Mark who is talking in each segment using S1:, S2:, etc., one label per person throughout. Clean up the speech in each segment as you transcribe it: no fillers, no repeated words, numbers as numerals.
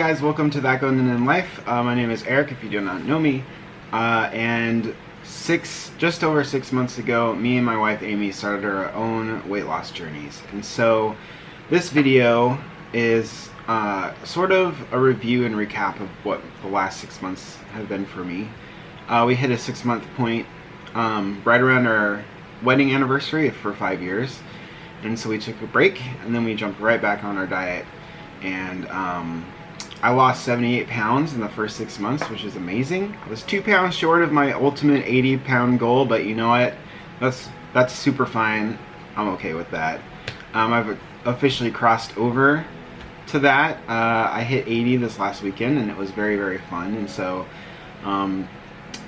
S1: guys, welcome to That Goninan Life. My name is Eric, if you do not know me. And just over 6 months ago, me and my wife Amy started our own weight loss journeys. And so this video is sort of a review and recap of what the last 6 months have been for me. We hit a 6-month point right around our wedding anniversary for 5 years. And so we took a break and then we jumped right back on our diet. And I lost 78 pounds in the first 6 months, which is amazing. I was 2 pounds short of my ultimate 80-pound goal, but you know what? That's super fine. I'm okay with that. I've officially crossed over to that. I hit 80 this last weekend, and it was very, very fun. And so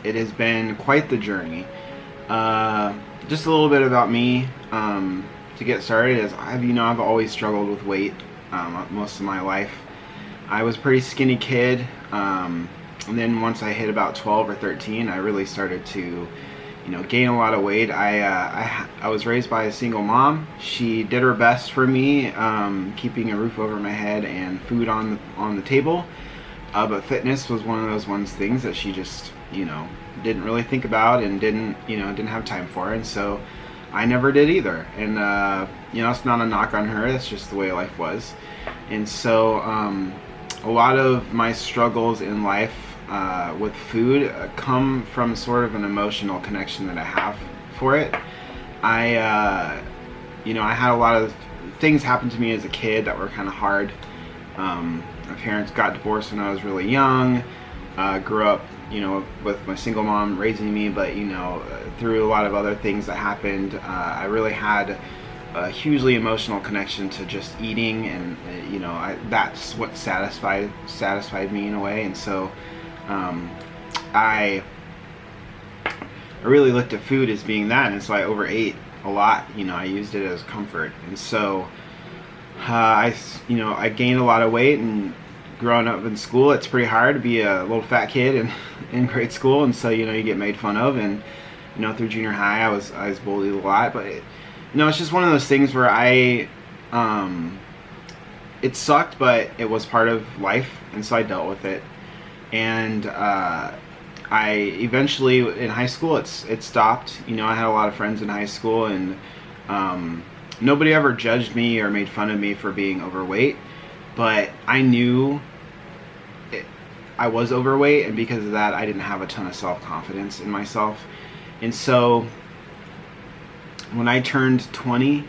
S1: it has been quite the journey. Just a little bit about me to get started is I've always struggled with weight most of my life. I was a pretty skinny kid, and then once I hit about 12 or 13, I really started to, gain a lot of weight. I was raised by a single mom. She did her best for me, keeping a roof over my head and food on the table. But fitness was one of those things that she just, didn't really think about and didn't have time for. And so I never did either. And it's not a knock on her. That's just the way life was. And so a lot of my struggles in life with food come from sort of an emotional connection that I have for it. I had a lot of things happen to me as a kid that were kind of hard. My parents got divorced when I was really young. Grew up, with my single mom raising me, but through a lot of other things that happened, I really had a hugely emotional connection to just eating, and that's what satisfied me in a way. And so I really looked at food as being that, and so I overate a lot. I used it as comfort. And so I gained a lot of weight, and growing up in school, it's pretty hard to be a little fat kid in grade school. And so you get made fun of, and through junior high I was bullied a lot. But it's just one of those things where it sucked, but it was part of life, and so I dealt with it. And I eventually, in high school, it stopped. I had a lot of friends in high school, and nobody ever judged me or made fun of me for being overweight, but I knew I was overweight, and because of that, I didn't have a ton of self-confidence in myself. And so when I turned 20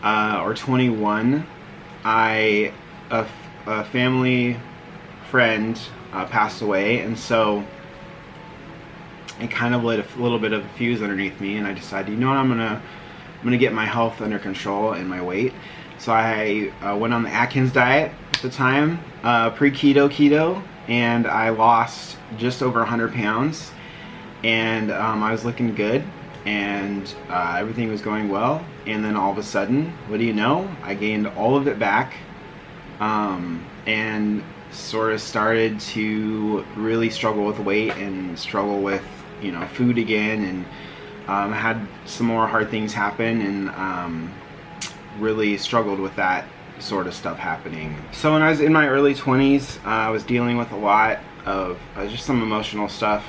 S1: or 21, a family friend passed away, and so it kind of lit a little bit of a fuse underneath me, and I decided, I'm gonna get my health under control and my weight. So I went on the Atkins diet at the time, pre-keto, and I lost just over 100 pounds, and I was looking good, and everything was going well. And then all of a sudden, what do you know, I gained all of it back, and sort of started to really struggle with weight and struggle with food again, and had some more hard things happen, and really struggled with that sort of stuff happening. So when I was in my early 20s, I was dealing with a lot of just some emotional stuff.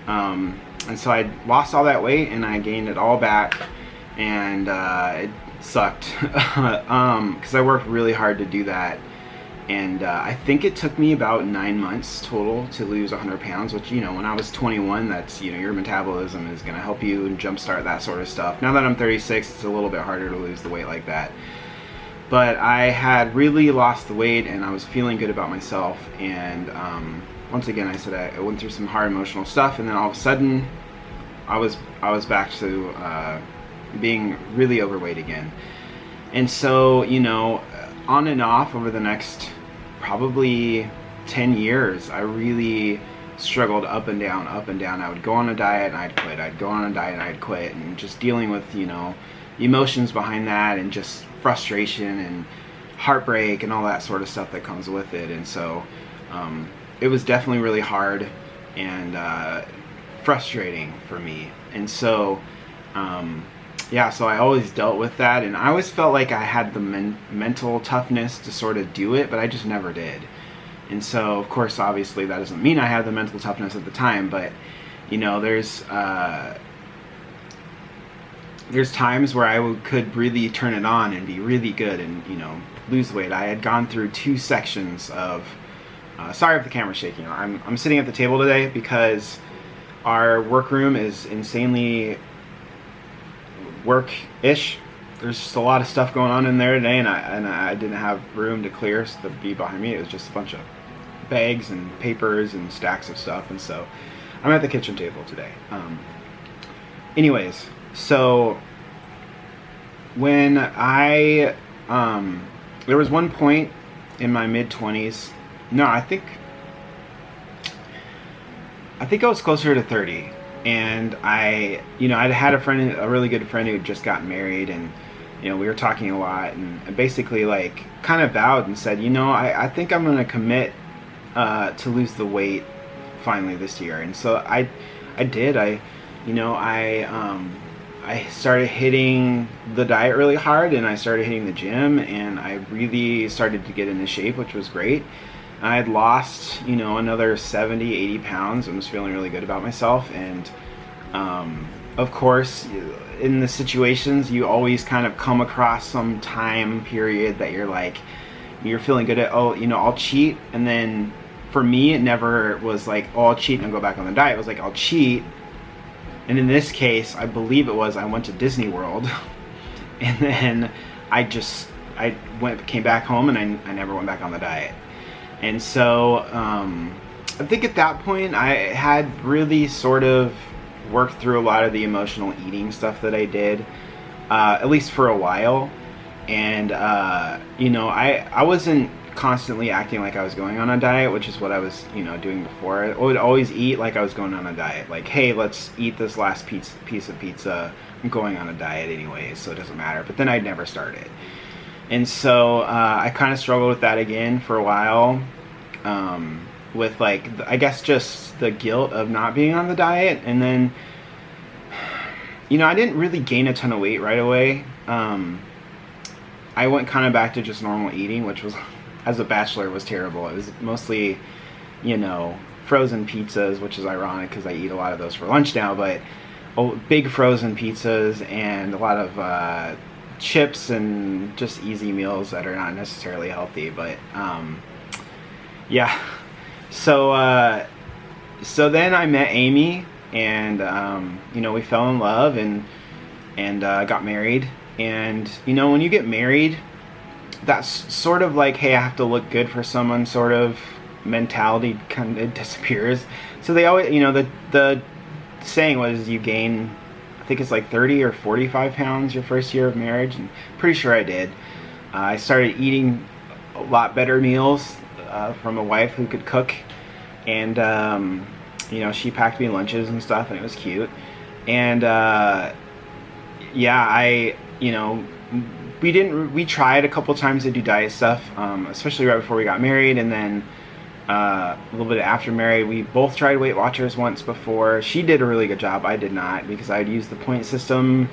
S1: And so I lost all that weight, and I gained it all back, and it sucked because I worked really hard to do that. And I think it took me about 9 months total to lose 100 pounds, which, when I was 21, that's, your metabolism is going to help you and jumpstart that sort of stuff. Now that I'm 36, it's a little bit harder to lose the weight like that. But I had really lost the weight, and I was feeling good about myself. And once again, I said I went through some hard emotional stuff, and then all of a sudden, I was back to being really overweight again. And so, on and off over the next probably 10 years, I really struggled up and down, up and down. I would go on a diet and I'd quit. I'd go on a diet and I'd quit, and just dealing with, emotions behind that, and just frustration and heartbreak and all that sort of stuff that comes with it. And so it was definitely really hard and frustrating for me. And so so I always dealt with that, and I always felt like I had the mental toughness to sort of do it, but I just never did. And so, of course, obviously that doesn't mean I had the mental toughness at the time, but you know, there's times where I could really turn it on and be really good and, you know, lose weight. I had gone through 2 sections of, sorry if the camera's shaking. I'm sitting at the table today because our workroom is insanely work-ish. There's just a lot of stuff going on in there today, and I didn't have room to clear, so the be behind me, it was just a bunch of bags and papers and stacks of stuff, and so I'm at the kitchen table today. Anyways, so when there was one point in my mid-20s, no, I think I was closer to 30, and I'd had a really good friend who had just gotten married, and you know, we were talking a lot, and basically like kind of vowed and said, you know, I think I'm gonna commit to lose the weight finally this year. And so I did. I started hitting the diet really hard, and I started hitting the gym, and I really started to get into shape, which was great. I had lost, you know, another 70, 80 pounds and was feeling really good about myself. And of course, in the situations, you always kind of come across some time period that you're feeling good at, oh, you know, I'll cheat. And then for me, it never was like, oh, I'll cheat and go back on the diet. It was like, I'll cheat. And in this case, I believe it was, I went to Disney World and then came back home, and I never went back on the diet. And so I think at that point I had really sort of worked through a lot of the emotional eating stuff that I did, at least for a while. And you know, I wasn't constantly acting like I was going on a diet, which is what I was, you know, doing before. I would always eat like I was going on a diet, like, hey, let's eat this last piece of pizza. I'm going on a diet anyway, so it doesn't matter. But then I'd never started. And so I kind of struggled with that again for a while, with like, I guess just the guilt of not being on the diet. And then, you know, I didn't really gain a ton of weight right away. I went kind of back to just normal eating, which was, as a bachelor, was terrible. It was mostly, you know, frozen pizzas, which is ironic because I eat a lot of those for lunch now, but big frozen pizzas and a lot of chips and just easy meals that are not necessarily healthy. But yeah, so then I met Amy, and you know, we fell in love and got married. And you know, when you get married, that's sort of like, hey, I have to look good for someone sort of mentality kind of disappears. So they always, you know, the saying was, you gain, I think it's like 30 or 45 pounds your first year of marriage, and pretty sure I did. I started eating a lot better meals from a wife who could cook, and you know, she packed me lunches and stuff, and it was cute. And yeah, you know, we tried a couple times to do diet stuff, especially right before we got married, and then a little bit after married. We both tried Weight Watchers once before. She did a really good job. I did not, because I'd use the point system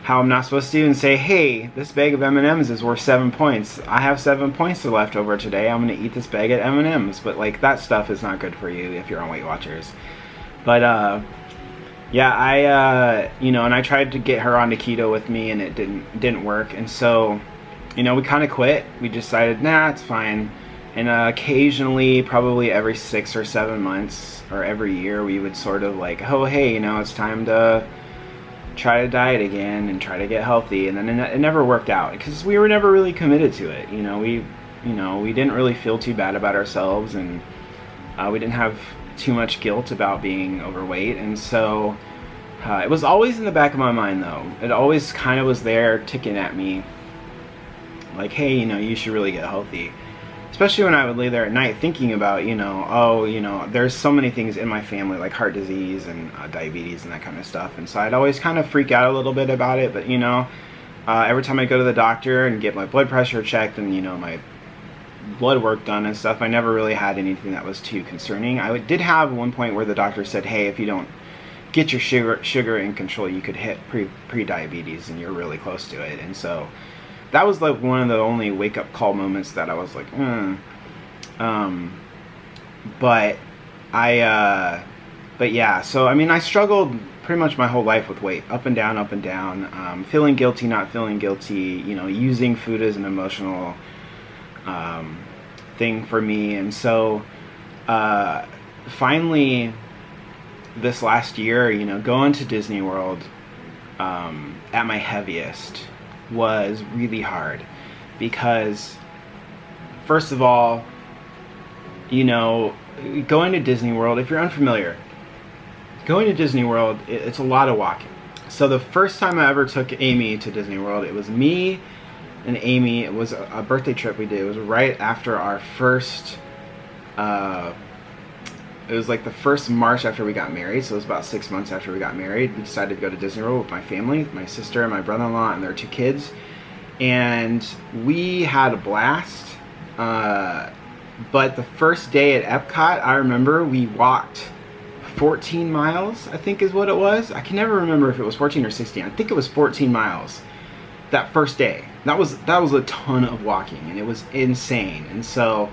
S1: how I'm not supposed to, and say, hey, this bag of M&Ms is worth 7 points. I have 7 points left over today. I'm going to eat this bag of M&Ms. But like, that stuff is not good for you if you're on Weight Watchers. But yeah, you know, and I tried to get her onto keto with me, and it didn't work. And so, you know, we kind of quit. We decided, nah, it's fine. And occasionally, probably every 6 or 7 months or every year, we would sort of like, oh, hey, you know, it's time to try to diet again and try to get healthy. And then it never worked out because we were never really committed to it. You know, we didn't really feel too bad about ourselves, and we didn't have too much guilt about being overweight. And so it was always in the back of my mind, though. It always kind of was there ticking at me like, hey, you know, you should really get healthy. Especially when I would lay there at night thinking about, you know, oh, you know, there's so many things in my family, like heart disease and diabetes and that kind of stuff. And so I'd always kind of freak out a little bit about it. But, you know, every time I go to the doctor and get my blood pressure checked and, you know, my blood work done and stuff, I never really had anything that was too concerning. I did have one point where the doctor said, hey, if you don't get your sugar in control, you could hit pre-diabetes, and you're really close to it. And so that was like one of the only wake-up call moments that I was like, but but yeah, so I mean, I struggled pretty much my whole life with weight, up and down, feeling guilty, not feeling guilty, you know, using food as an emotional thing for me. And so finally this last year, you know, going to Disney World at my heaviest was really hard, because first of all, you know, going to Disney World, if you're unfamiliar, going to Disney World, it's a lot of walking. So the first time I ever took Amy to Disney World, it was me and Amy. It was a birthday trip we did. It was right after our first, it was like the first March after we got married. So it was about 6 months after we got married. We decided to go to Disney World with my family, my sister and my brother-in-law and their 2 kids. And we had a blast. But the first day at Epcot, I remember we walked 14 miles, I think is what it was. I can never remember if it was 14 or 16. I think it was 14 miles that first day. That was a ton of walking, and it was insane. And so,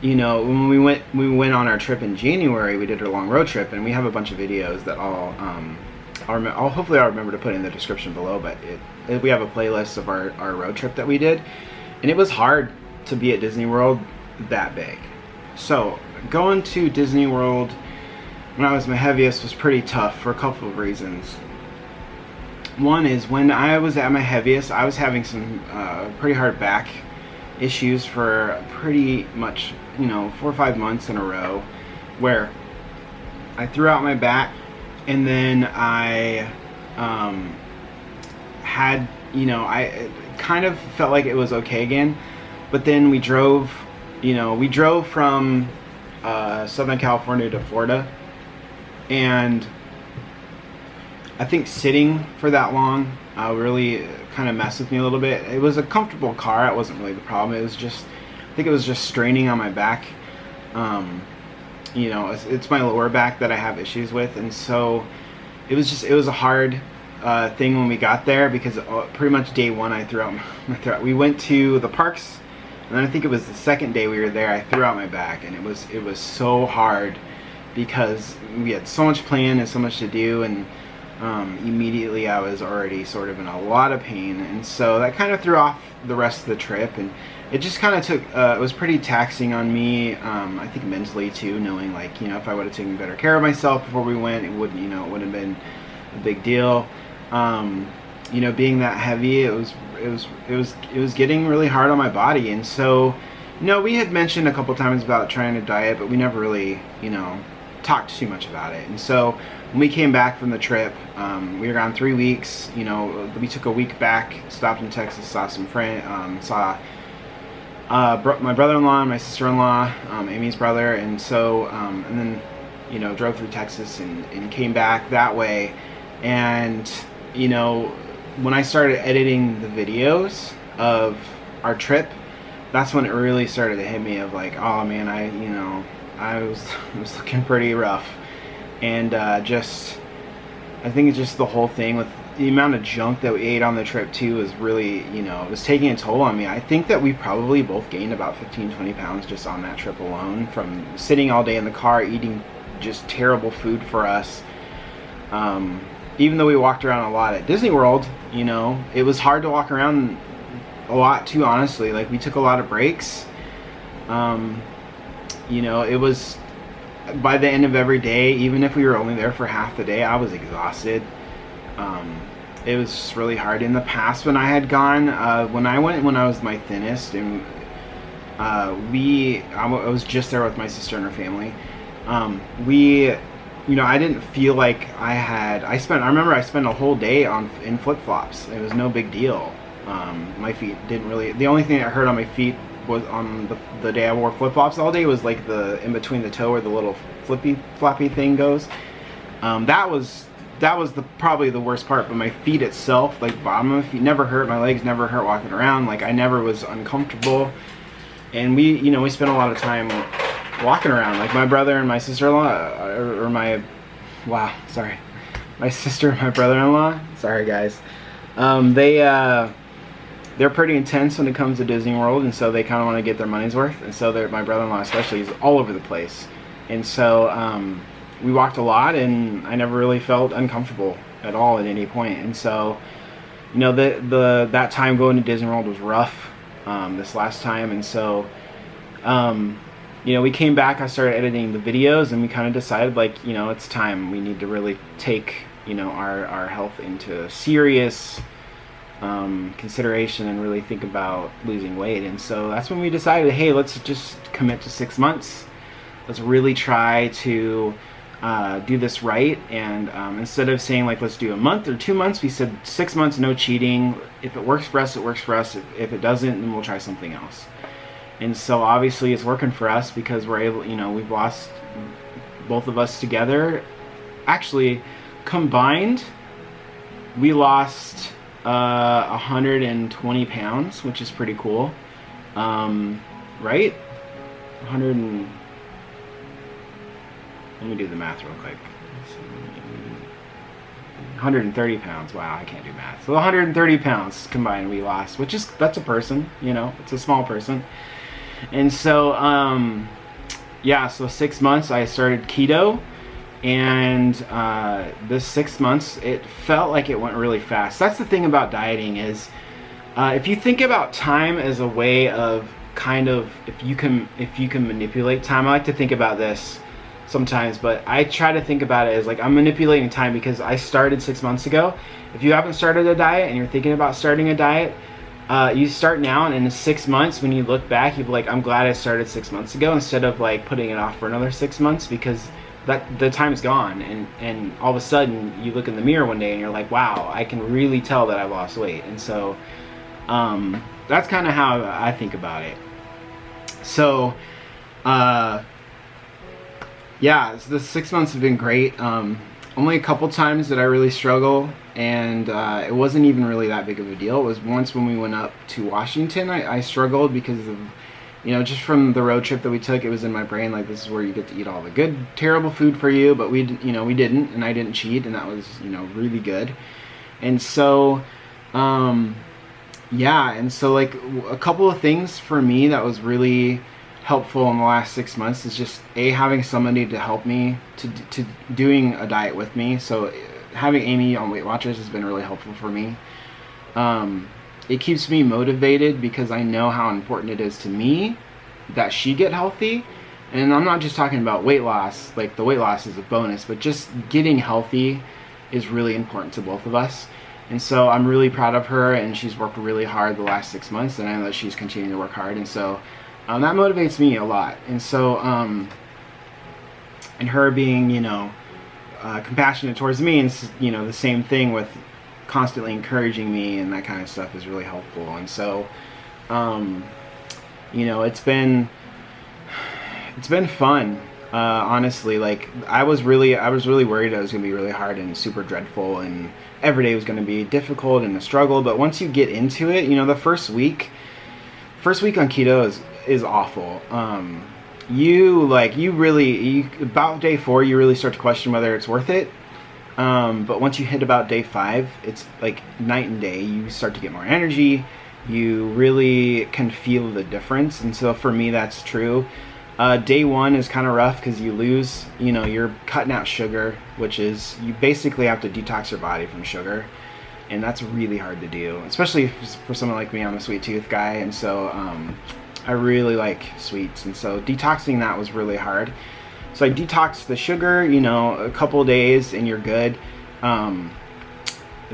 S1: you know, when we went on our trip in January, we did a long road trip, and we have a bunch of videos that hopefully I'll remember to put in the description below. But we have a playlist of our road trip that we did, and it was hard to be at Disney World that big. So going to Disney World when I was my heaviest was pretty tough for a couple of reasons. One is, when I was at my heaviest, I was having some pretty hard back issues for pretty much, you know, 4 or 5 months in a row, where I threw out my back, and then I had, you know, I kind of felt like it was okay again. But then we drove from Southern California to Florida, and I think sitting for that long really kind of messed with me a little bit. It was a comfortable car. It wasn't really the problem. It was just, I think it was just straining on my back. You know, it's my lower back that I have issues with, and so it was a hard thing when we got there, because pretty much day one I threw out we went to the parks. And then I think it was the second day we were there, I threw out my back, and it was so hard, because we had so much planned and so much to do, and immediately I was already sort of in a lot of pain, and so that kind of threw off the rest of the trip, and it just kind of took, it was pretty taxing on me, I think mentally too, knowing, like, you know, if I would have taken better care of myself before we went, it wouldn't, you know, it wouldn't have been a big deal. You know, being that heavy, it was getting really hard on my body. And so, you know, we had mentioned a couple times about trying to diet, but we never really, you know, talked too much about it. And so when we came back from the trip, we were gone 3 weeks. You know, we took a week back, stopped in Texas, saw some friends, saw my brother-in-law and my sister-in-law, Amy's brother, and so and then, you know, drove through Texas and came back that way. And, you know, when I started editing the videos of our trip, that's when it really started to hit me of like, oh man, I was looking pretty rough. And I think it's just the whole thing with the amount of junk that we ate on the trip too was really, you know, it was taking a toll on me. I think that we probably both gained about 15-20 pounds just on that trip alone, from sitting all day in the car eating just terrible food for us. Even though we walked around a lot at Disney World, you know, it was hard to walk around a lot too, honestly. Like, we took a lot of breaks. You know, it was, by the end of every day, even if we were only there for half the day, I was exhausted. It was just really hard. In the past, when I had gone, when I was my thinnest, and I was just there with my sister and her family. You know, I didn't feel like I remember I spent a whole day in flip-flops. It was no big deal. My feet didn't really, the only thing that hurt on my feet was on the day I wore flip-flops all day, was like the in between the toe where the little floppy thing goes. That was probably the worst part. But my feet itself, like bottom of my feet, never hurt. My legs never hurt walking around. Like, I never was uncomfortable. And we spent a lot of time walking around. Like, my brother and my sister-in-law, my sister and my brother-in-law, sorry guys, they're pretty intense when it comes to Disney World, and so they kind of want to get their money's worth. And so my brother-in-law especially is all over the place. And so we walked a lot, and I never really felt uncomfortable at all at any point. And so, you know, that time going to Disney World was rough this last time. And so, you know, we came back, I started editing the videos, and we kind of decided, like, you know, it's time. We need to really take, you know, our health into serious consideration and really think about losing weight. And so that's when we decided, hey, let's just commit to 6 months. Let's really try to do this right. And instead of saying, like, let's do a month or 2 months, we said 6 months, no cheating. If it works for us, it works for us. If it doesn't, then we'll try something else. And so obviously it's working for us because we're able, you know, we've lost, both of us together, actually combined, we lost 120 pounds, which is pretty cool. Right? 100 and, let me do the math real quick. 130 pounds. Wow, I can't do math. So 130 pounds combined we lost, which is, that's a person, you know, it's a small person. And so, yeah, so 6 months I started keto, and this 6 months, it felt like it went really fast. That's the thing about dieting is, if you think about time as a way of kind of, if you can manipulate time. I like to think about this sometimes, but I try to think about it as like I'm manipulating time because I started 6 months ago. If you haven't started a diet and you're thinking about starting a diet, you start now, and in 6 months, when you look back, you'll be like, I'm glad I started 6 months ago, instead of like putting it off for another 6 months, because that the time's gone, and all of a sudden you look in the mirror one day and you're like, wow, I can really tell that I've lost weight. And so that's kind of how I think about it. So yeah, so the 6 months have been great. Only a couple times did I really struggle, and it wasn't even really that big of a deal. It was once when we went up to Washington, I struggled because of, you know, just from the road trip that we took. It was in my brain, like, this is where you get to eat all the good, terrible food for you, but we didn't, and I didn't cheat, and that was, you know, really good. And so, yeah, and so, like, a couple of things for me that was really helpful in the last 6 months is just having somebody to help me to doing a diet with me. So having Amy on Weight Watchers has been really helpful for me. It keeps me motivated because I know how important it is to me that she get healthy. And I'm not just talking about weight loss, like the weight loss is a bonus, but just getting healthy is really important to both of us. And so I'm really proud of her, and she's worked really hard the last 6 months, and I know that she's continuing to work hard. And so that motivates me a lot. And so, and her being, you know, compassionate towards me, and, you know, the same thing with constantly encouraging me and that kind of stuff is really helpful. And so, you know, it's been fun, honestly. Like, I was really worried it was going to be really hard and super dreadful, and every day was going to be difficult and a struggle. But once you get into it, you know, the first week on keto is awful. About day 4, you really start to question whether it's worth it. But once you hit about day 5, it's like night and day. You start to get more energy. You really can feel the difference. And so for me, that's true. Day 1 is kind of rough because you lose, you know, you're cutting out sugar, which is, you basically have to detox your body from sugar. And that's really hard to do, especially for someone like me. I'm a sweet tooth guy, and so I really like sweets, and so detoxing that was really hard. So I detoxed the sugar, you know, a couple days, and you're good.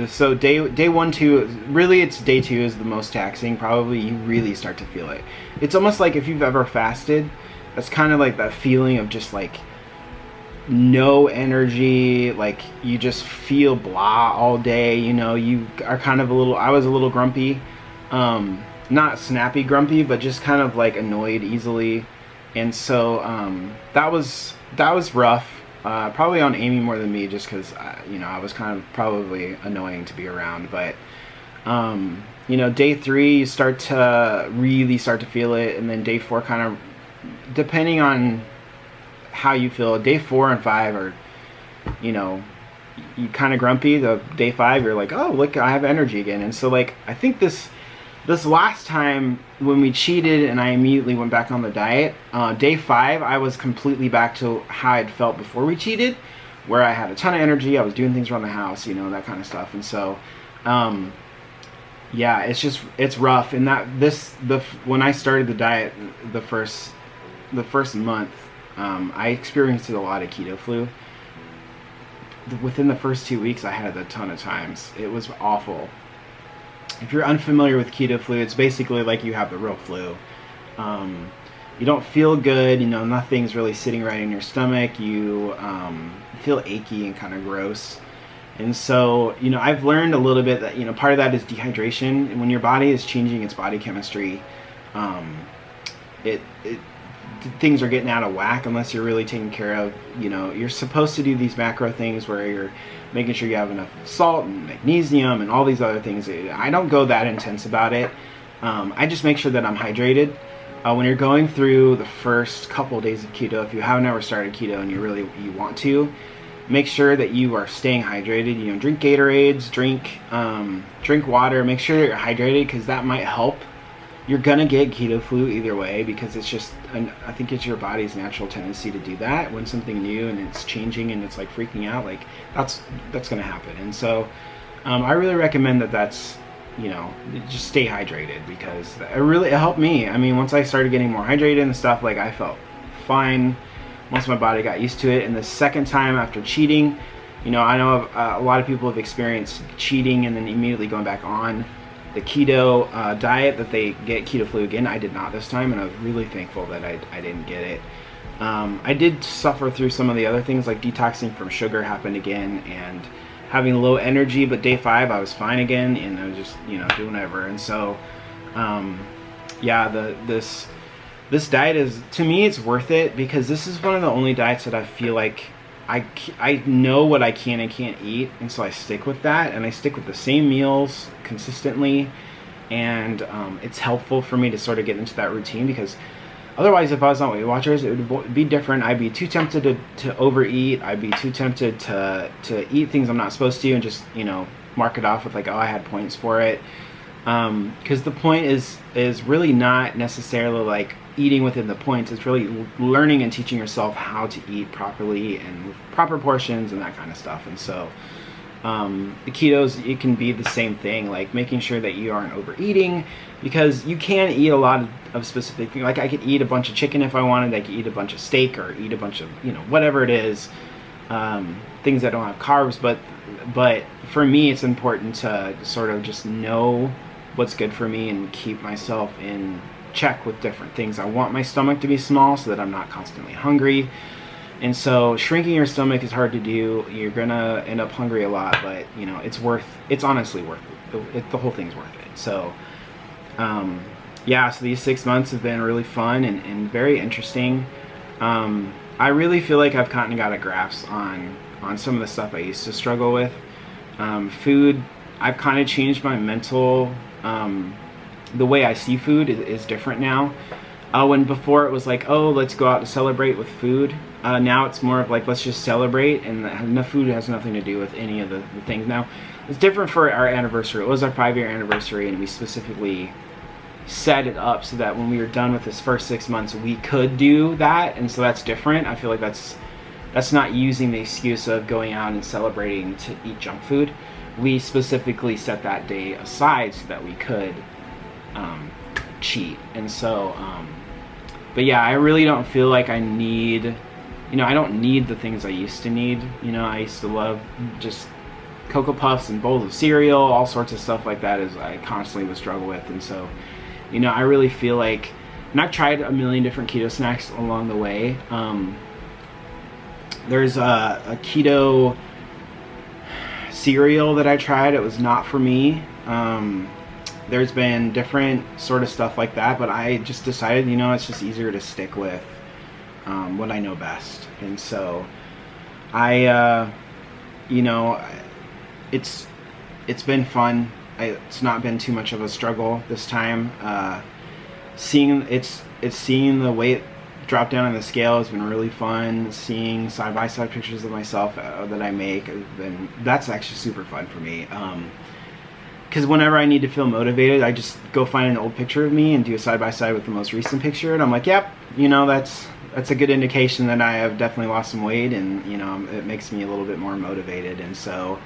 S1: So day 1, 2, really it's day 2 is the most taxing. Probably you really start to feel it. It's almost like if you've ever fasted, that's kind of like that feeling of just like no energy, like you just feel blah all day. You know, you are kind of I was a little grumpy, not snappy grumpy, but just kind of like annoyed easily. And so that was rough, probably on Amy more than me, just because you know, I was kind of probably annoying to be around. But you know, day 3 you start to really feel it, and then day 4 kind of, depending on how you feel, day 4 and 5 are, you know, you kind of grumpy. The day 5 you're like, oh look, I have energy again. And so, like, I think this this last time when we cheated and I immediately went back on the diet, day 5 I was completely back to how I'd felt before we cheated, where I had a ton of energy, I was doing things around the house, you know, that kind of stuff. And so yeah, it's rough. And when I started the diet the first month, I experienced a lot of keto flu. Within the first 2 weeks I had it a ton of times. It was awful. If you're unfamiliar with keto flu, it's basically like you have the real flu. You don't feel good, you know, nothing's really sitting right in your stomach. You feel achy and kind of gross. And so, you know, I've learned a little bit that, you know, part of that is dehydration. And when your body is changing its body chemistry, things are getting out of whack unless you're really taking care of, you know, you're supposed to do these macro things where you're making sure you have enough salt and magnesium and all these other things. I don't go that intense about it. I just make sure that I'm hydrated. When you're going through the first couple of days of keto, if you haven't ever started keto and you want to, make sure that you are staying hydrated. You know, drink Gatorades, drink water, make sure that you're hydrated, because that might help. You're gonna get keto flu either way, because it's just, I think it's your body's natural tendency to do that when something new and it's changing and it's like freaking out. Like that's gonna happen. And so I really recommend that's, you know, just stay hydrated, because it helped me. I mean, once I started getting more hydrated and stuff, like I felt fine. Once my body got used to it. And the second time after cheating, you know, I know a lot of people have experienced cheating and then immediately going back on the keto diet, that they get keto flu again. I did not this time, and I was really thankful that I didn't get it. I did suffer through some of the other things, like detoxing from sugar happened again, and having low energy, but day 5 I was fine again, and I was just, you know, doing whatever. And so yeah, this diet is, to me, it's worth it, because this is one of the only diets that I feel like I know what I can and can't eat, and so I stick with that, and I stick with the same meals consistently, and it's helpful for me to sort of get into that routine, because otherwise, if I was on Weight Watchers, it would be different. I'd be too tempted to overeat. I'd be too tempted to eat things I'm not supposed to, and just, you know, mark it off with like, oh, I had points for it. Because the point is really not necessarily like eating within the points. It's really learning and teaching yourself how to eat properly and with proper portions and that kind of stuff. And so the ketos, it can be the same thing, like making sure that you aren't overeating, because you can eat a lot of specific things. Like I could eat a bunch of chicken if I wanted. I could eat a bunch of steak, or eat a bunch of, you know, whatever it is, things that don't have carbs. But for me, it's important to sort of just know what's good for me and keep myself in check with different things. I want my stomach to be small so that I'm not constantly hungry. And so shrinking your stomach is hard to do. You're gonna end up hungry a lot, but you know, it's honestly worth it. The whole thing's worth it. So yeah, so these 6 months have been really fun and very interesting. I really feel like I've kind of got a grasp on some of the stuff I used to struggle with. Food, I've kind of changed my mental, the way I see food is different now. When before it was like, oh, let's go out to celebrate with food. Now it's more of like, let's just celebrate, and the food has nothing to do with any of the things. Now, it's different for our anniversary. It was our 5-year anniversary, and we specifically set it up so that when we were done with this first 6 months, we could do that, and so that's different. I feel like that's not using the excuse of going out and celebrating to eat junk food. We specifically set that day aside so that we could cheat. And so but yeah, I really don't feel like I need, you know, I don't need the things I used to need. You know, I used to love just Cocoa Puffs and bowls of cereal, all sorts of stuff like that, as I constantly would struggle with. And so, you know, I really feel like, and I've tried a million different keto snacks along the way. There's a keto cereal that I tried. It was not for me. There's been different sort of stuff like that, but I just decided, you know, it's just easier to stick with what I know best. And so I, you know, it's been fun. It's not been too much of a struggle this time. Seeing the weight drop down on the scale has been really fun. Seeing side-by-side pictures of myself that I make, that's actually super fun for me. because whenever I need to feel motivated, I just go find an old picture of me and do a side-by-side with the most recent picture, and I'm like, yep, you know, that's a good indication that I have definitely lost some weight, and, you know, it makes me a little bit more motivated. And so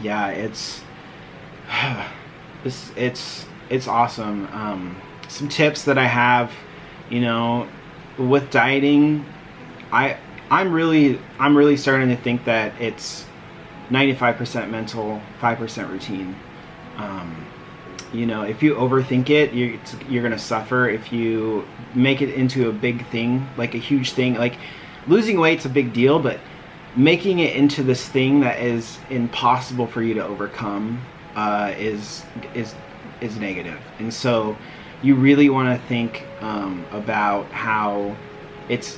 S1: yeah, it's awesome. Some tips that I have, you know, with dieting, I'm really starting to think that it's 95% mental, 5% routine. You know, if you overthink it, you're gonna suffer. If you make it into a big thing, like a huge thing, like losing weight's a big deal, but making it into this thing that is impossible for you to overcome is negative. And so you really want to think about how it's,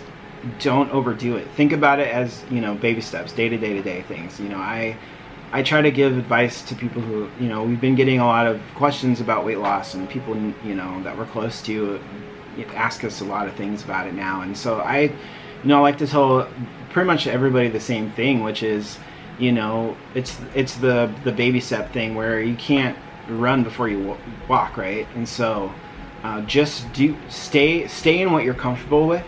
S1: don't overdo it. Think about it as, you know, baby steps, day to day things. You know, I try to give advice to people who, you know, we've been getting a lot of questions about weight loss, and people, you know, that we're close to ask us a lot of things about it now. And so I like to tell pretty much everybody the same thing, which is, you know, it's the baby step thing where you can't run before you walk, right? And so just stay in what you're comfortable with,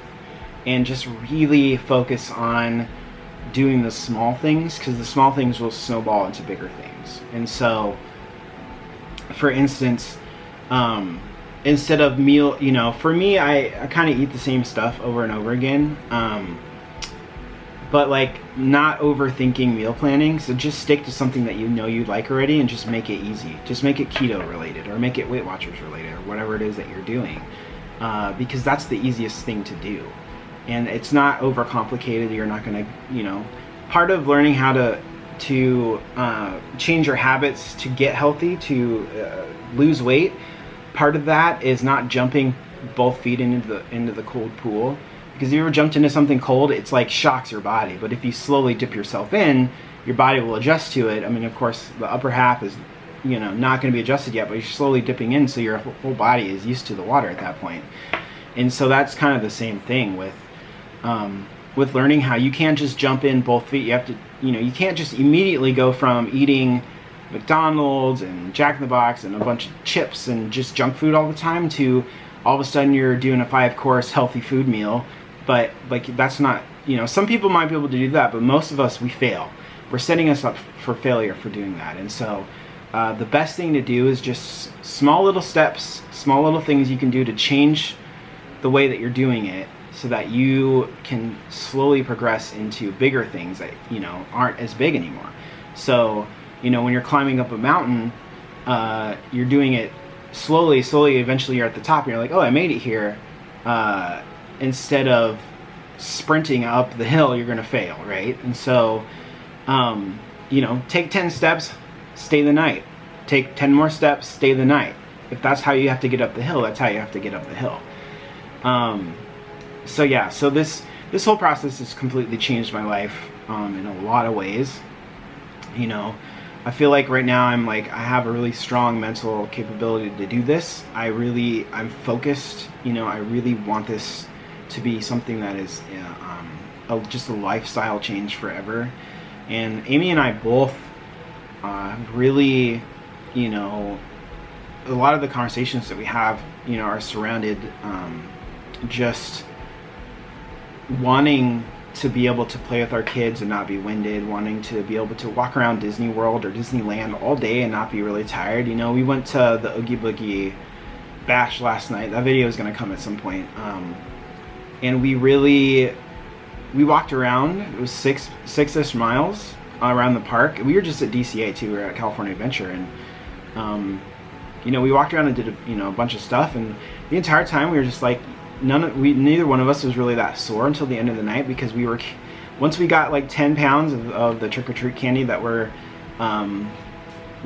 S1: and just really focus on doing the small things, because the small things will snowball into bigger things. And so, for instance, instead of meal, you know, for me, I kind of eat the same stuff over and over again, but like not overthinking meal planning. So just stick to something that you know you like already, and just make it easy. Just make it keto related, or make it Weight Watchers related, or whatever it is that you're doing, because that's the easiest thing to do. And it's not overcomplicated. You're not gonna, you know, part of learning how to change your habits to get healthy, to lose weight, part of that is not jumping both feet into the cold pool. Because if you ever jumped into something cold, it's like shocks your body. But if you slowly dip yourself in, your body will adjust to it. I mean, of course, the upper half is, you know, not going to be adjusted yet, but you're slowly dipping in, so your whole body is used to the water at that point. And so that's kind of the same thing with learning how you can't just jump in both feet. You have to, you know, you can't just immediately go from eating McDonald's and Jack in the Box and a bunch of chips and just junk food all the time to all of a sudden you're doing a 5-course healthy food meal. But like, that's not, you know, some people might be able to do that, but most of us, we fail. We're setting us up for failure for doing that. And so the best thing to do is just small little steps, small little things you can do to change the way that you're doing it, so that you can slowly progress into bigger things that, you know, aren't as big anymore. So, you know, when you're climbing up a mountain, you're doing it slowly, eventually you're at the top and you're like, oh, I made it here. Instead of sprinting up the hill, you're gonna fail, right? And so, you know, take 10 steps, stay the night. Take 10 more steps, stay the night. If that's how you have to get up the hill, that's how you have to get up the hill. So yeah, so this whole process has completely changed my life in a lot of ways. You know, I feel like right now I have a really strong mental capability to do this. I'm focused. You know, I really want this to be something that is just a lifestyle change forever. And Amy and I both really, you know, a lot of the conversations that we have, you know, are surrounded just wanting to be able to play with our kids and not be winded, wanting to be able to walk around Disney World or Disneyland all day and not be really tired. You know, we went to the Oogie Boogie Bash last night. That video is going to come at some point. And we walked around. It was six-ish miles around the park. We were just at DCA too. We were at California Adventure, and you know, we walked around and did a bunch of stuff. And the entire time we were just like, neither one of us was really that sore until the end of the night, because once we got like 10 pounds of the trick-or-treat candy that we're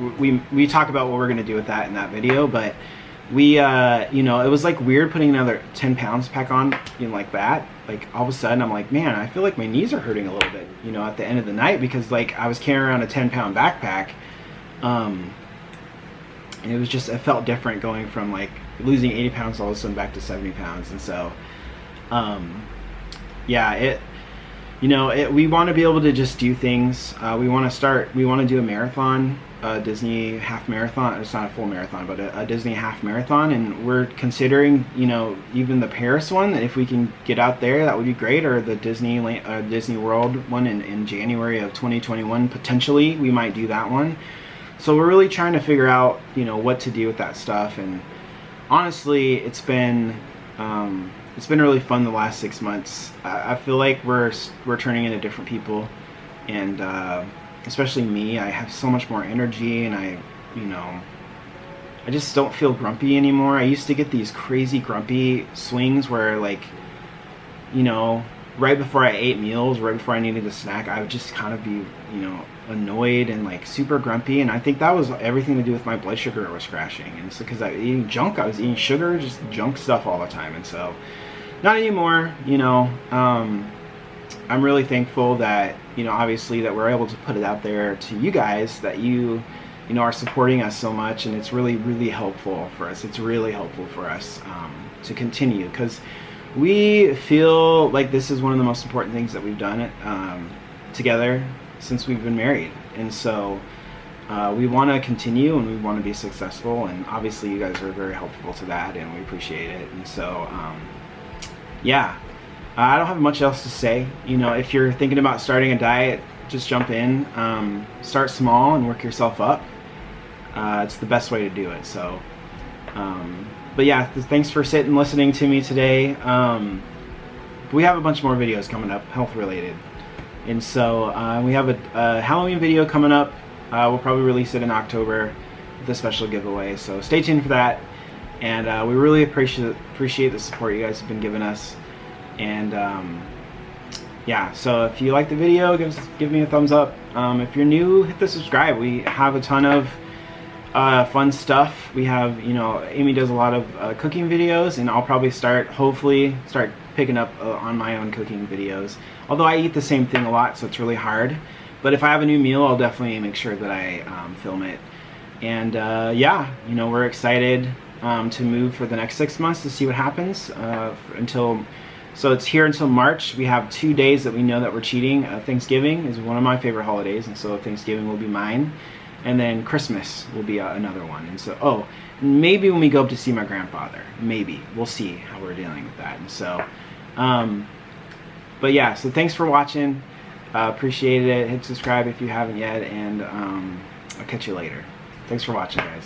S1: we talk about what we're gonna do with that in that video, but we you know, it was like weird putting another 10 pounds back on, you know, like that. Like all of a sudden I'm like, man, I feel like my knees are hurting a little bit, you know, at the end of the night, because like I was carrying around a 10-pound backpack. And it was just, it felt different going from like losing 80 pounds all of a sudden back to 70 pounds. And so yeah, you know, we want to be able to just do things. We want to do a marathon, a Disney half marathon. It's not a full marathon, but a Disney half marathon, and we're considering, you know, even the Paris one. If we can get out there, that would be great. Or the Disney World one in January of 2021. Potentially, we might do that one. So we're really trying to figure out, you know, what to do with that stuff. And honestly, it's been really fun the last 6 months. I feel like we're turning into different people, and especially me. I have so much more energy, and I just don't feel grumpy anymore. I used to get these crazy grumpy swings where, like, you know, right before I ate meals, right before I needed a snack, I would just kind of be, you know, annoyed and like super grumpy, and I think that was everything to do with my blood sugar was crashing. And so because I was eating junk, I was eating sugar, just junk stuff all the time. And so not anymore, you know. I'm really thankful that, you know, obviously that we're able to put it out there to you guys, that you know, are supporting us so much, and it's really, really helpful for us. It's really helpful for us to continue, because we feel like this is one of the most important things that we've done together since we've been married. And so we want to continue, and we want to be successful, and obviously you guys are very helpful to that, and we appreciate it. And so yeah, I don't have much else to say. You know, if you're thinking about starting a diet, just jump in, start small and work yourself up. It's the best way to do it. So but yeah, thanks for sitting and listening to me today. We have a bunch more videos coming up, health related. And so we have a Halloween video coming up. We'll probably release it in October with a special giveaway. So stay tuned for that. And we really appreciate the support you guys have been giving us. And yeah, so if you like the video, give me a thumbs up. If you're new, hit the subscribe. We have a ton of fun stuff. We have, you know, Amy does a lot of cooking videos, and I'll probably hopefully start picking up on my own cooking videos. Although I eat the same thing a lot, so it's really hard. But if I have a new meal, I'll definitely make sure that I film it. And yeah, you know, we're excited to move for the next 6 months to see what happens so it's here until March. We have 2 days that we know that we're cheating. Thanksgiving is one of my favorite holidays, and so Thanksgiving will be mine. And then Christmas will be another one. And so, maybe when we go up to see my grandfather, maybe. We'll see how we're dealing with that. And so, but yeah, so thanks for watching. Appreciate it. Hit subscribe if you haven't yet, and I'll catch you later. Thanks for watching, guys.